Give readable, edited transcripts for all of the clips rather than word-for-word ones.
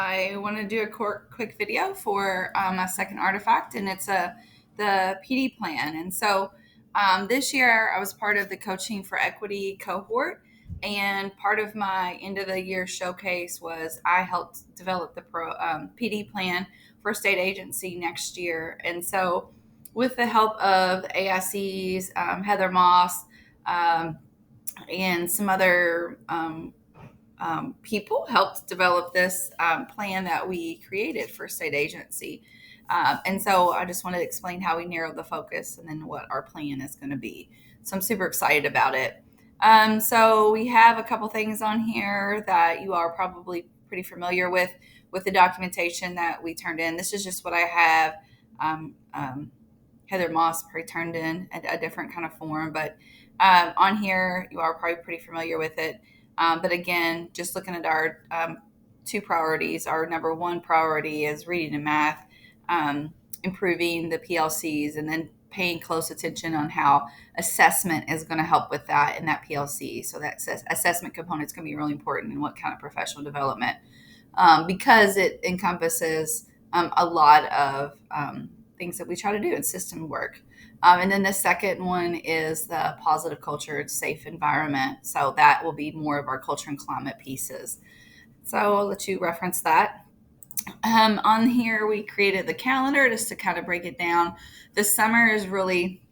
I want to do a quick video for my second artifact, and it's the PD plan. And so this year I was part of the Coaching for Equity cohort, and part of my end of the year showcase was I helped develop the PD plan for a state agency next year. And so, with the help of AICs, Heather Moss, um, and some other people helped develop this plan that we created for state agency. And so I just wanted to explain how we narrowed the focus and then what our plan is going to be. So I'm super excited about it. So we have a couple things on here that you are probably pretty familiar with the documentation that we turned in. This is just what I have. Heather Moss probably turned in a different kind of form, but on here you are probably pretty familiar with it. But again, just looking at our two priorities, our number one priority is reading and math, improving the PLCs, and then paying close attention on how assessment is going to help with that in that PLC. So that assessment component is going to be really important in what kind of professional development, because it encompasses a lot of things that we try to do in system work. And then the second one is the positive culture, safe environment. So that will be more of our culture and climate pieces. So I'll let you reference that. On here, we created the calendar just to kind of break it down. The summer is really,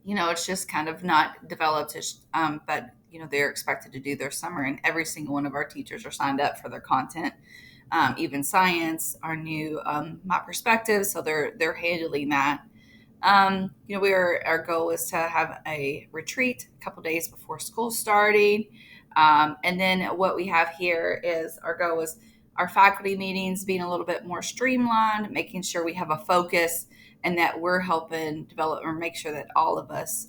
it's just kind of not developed, but they're expected to do their summer, and every single one of our teachers are signed up for their content. Even science, our new My Perspective, so they're handling that. Our goal is to have a retreat a couple days before school starting. And then what we have here is our goal is our faculty meetings being a little bit more streamlined, making sure we have a focus and that we're helping develop or make sure that all of us,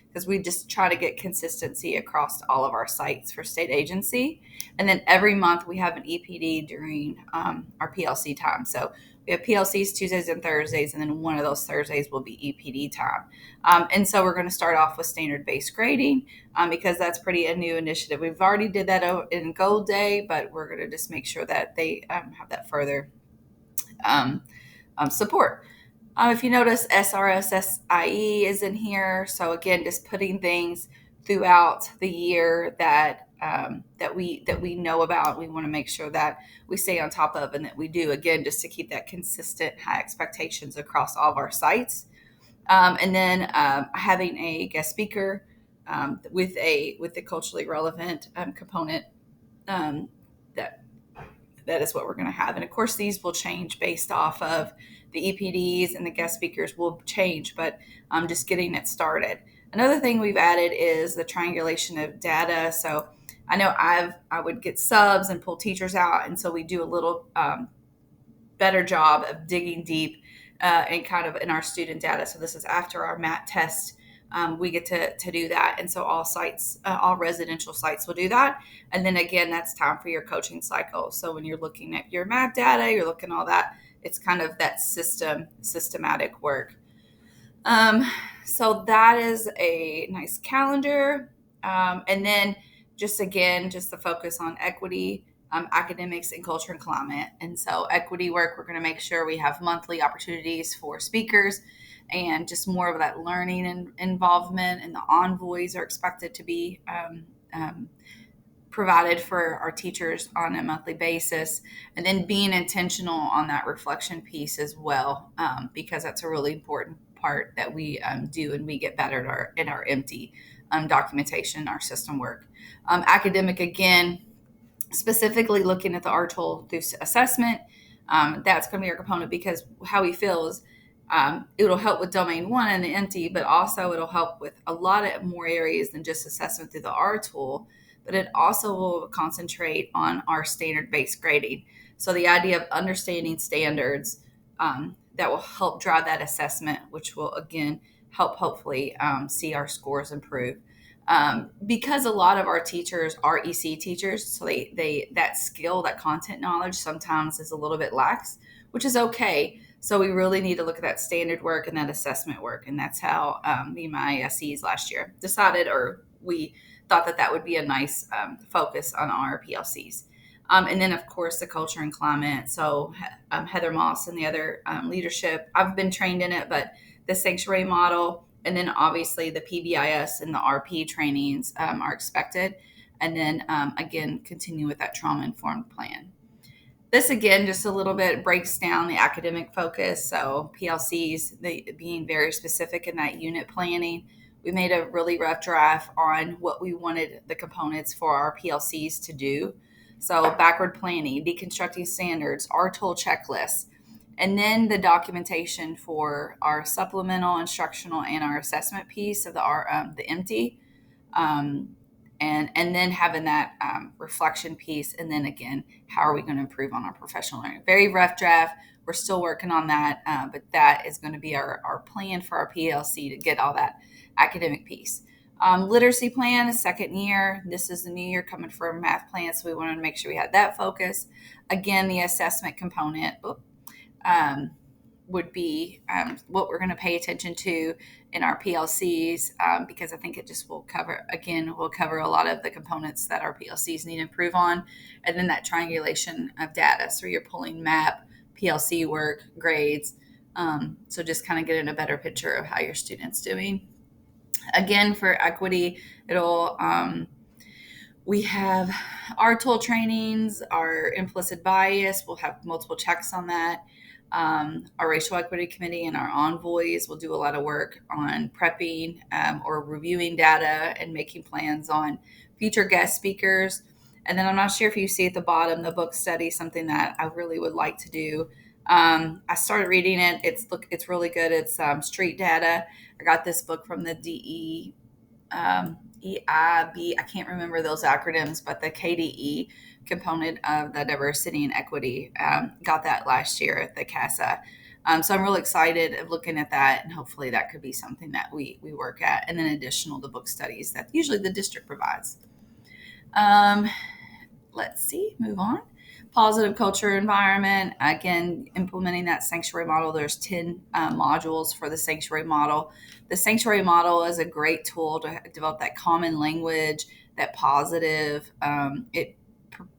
because we just try to get consistency across all of our sites for state agency. And then every month we have an EPD during our PLC time. So we have PLCs Tuesdays and Thursdays, and then one of those Thursdays will be EPD time. And so we're going to start off with standard-based grading because that's a new initiative. We've already did that in Gold Day, but we're going to just make sure that they have that further support. If you notice, SRSSIE is in here. So again, just putting things throughout the year that we know about. We want to make sure that we stay on top of, and that we do, again, just to keep that consistent high expectations across all of our sites. And then having a guest speaker with the culturally relevant component. That is what we're going to have. And of course, these will change based off of the EPDs, and the guest speakers will change, but I'm just getting it started. Another thing we've added is the triangulation of data. So I know I would get subs and pull teachers out, and so we do a little better job of digging deep and kind of in our student data. So this is after our MAT test. We get to do that. And so all sites, all residential sites will do that. And then again, that's time for your coaching cycle. So when you're looking at your MAT data, you're looking at all that, it's kind of that systematic work. So that is a nice calendar. And then just the focus on equity, academics, and culture and climate. And so equity work, we're going to make sure we have monthly opportunities for speakers and just more of that learning and involvement, and the envoys are expected to be provided for our teachers on a monthly basis, and then being intentional on that reflection piece as well, because that's a really important part that we do, and we get better in our empty documentation, our system work. Academic, again, specifically looking at the RTOL through assessment, that's going to be our component, because how we feel is it'll help with domain one and the empty, but also it'll help with a lot of more areas than just assessment through the R tool, but it also will concentrate on our standard-based grading. So the idea of understanding standards that will help drive that assessment, which will, again, help hopefully see our scores improve. Because a lot of our teachers are EC teachers, so they that skill, that content knowledge sometimes is a little bit lax, which is okay. So we really need to look at that standard work and that assessment work. And that's how me and my ISCs last year decided, or we thought that would be a nice focus on our PLCs. And then, of course, the culture and climate. So, Heather Moss and the other leadership, I've been trained in it, but the sanctuary model, and then obviously the PBIS and the RP trainings are expected. And then, again, continue with that trauma informed plan. This again, just a little bit breaks down the academic focus. So PLCs, being very specific in that unit planning. We made a really rough draft on what we wanted the components for our PLCs to do. So backward planning, deconstructing standards, our tool checklists, and then the documentation for our supplemental, instructional, and our assessment piece of the empty. Um, and then having that reflection piece, and then again, how are we going to improve on our professional learning? Very rough draft. We're still working on that, but that is going to be our plan for our PLC to get all that academic piece. Literacy plan, second year. This is the new year coming for a math plan, so we wanted to make sure we had that focus. Again, the assessment component. Would be what we're going to pay attention to in our PLCs, because I think it just will cover a lot of the components that our PLCs need to improve on. And then that triangulation of data. So you're pulling map, PLC work, grades. So just kind of getting a better picture of how your student's doing. Again, for equity, we have our tool trainings, our implicit bias. We'll have multiple checks on that. Our racial equity committee and our envoys will do a lot of work on prepping or reviewing data and making plans on future guest speakers. And then I'm not sure if you see at the bottom the book study, something that I really would like to do. I started reading it. It's really good. It's street data. I got this book from the EIB. I can't remember those acronyms, but the KDE component of the diversity and equity, got that last year at the CASA. So I'm really excited of looking at that, and hopefully that could be something that we work at, and then additional to book studies that usually the district provides. Let's see, move on. Positive culture environment, again, implementing that sanctuary model. There's 10 modules for the sanctuary model. The sanctuary model is a great tool to develop that common language, that positive. It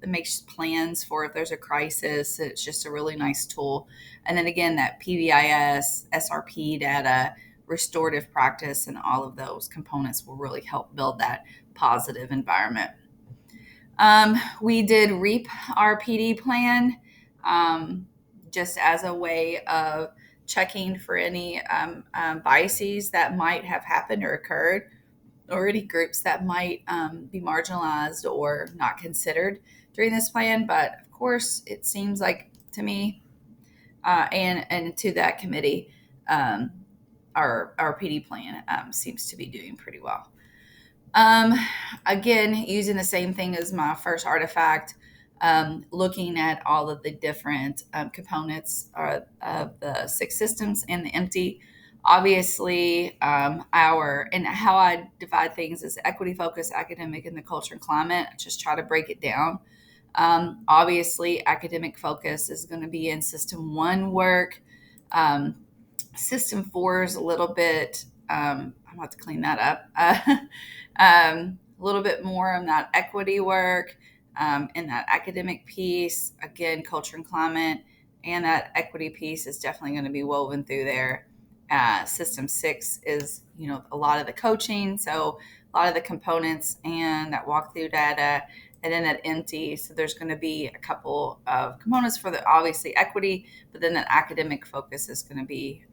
makes plans for if there's a crisis. It's just a really nice tool. And then again, that PBIS, SRP data, restorative practice, and all of those components will really help build that positive environment. We did REAP our PD plan, just as a way of checking for any biases that might have happened or occurred, or any groups that might be marginalized or not considered during this plan. But of course, it seems like to me and to that committee, our PD plan seems to be doing pretty well. Again, using the same thing as my first artifact, looking at all of the different components of the 6 systems and the empty. Obviously, and how I divide things is equity focus, academic, and the culture and climate. I just try to break it down. Obviously, academic focus is going to be in System 1 work. System 4 is a little bit, I'm about to clean that up. A little bit more on that equity work, and that academic piece. Again, culture and climate, and that equity piece is definitely going to be woven through there. System 6 is, a lot of the coaching, so a lot of the components and that walkthrough data, and then that empty. So there's going to be a couple of components for the obviously equity, but then that academic focus is going to be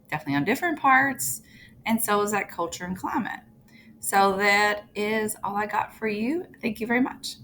definitely on different parts, and so is that culture and climate. So that is all I got for you. Thank you very much.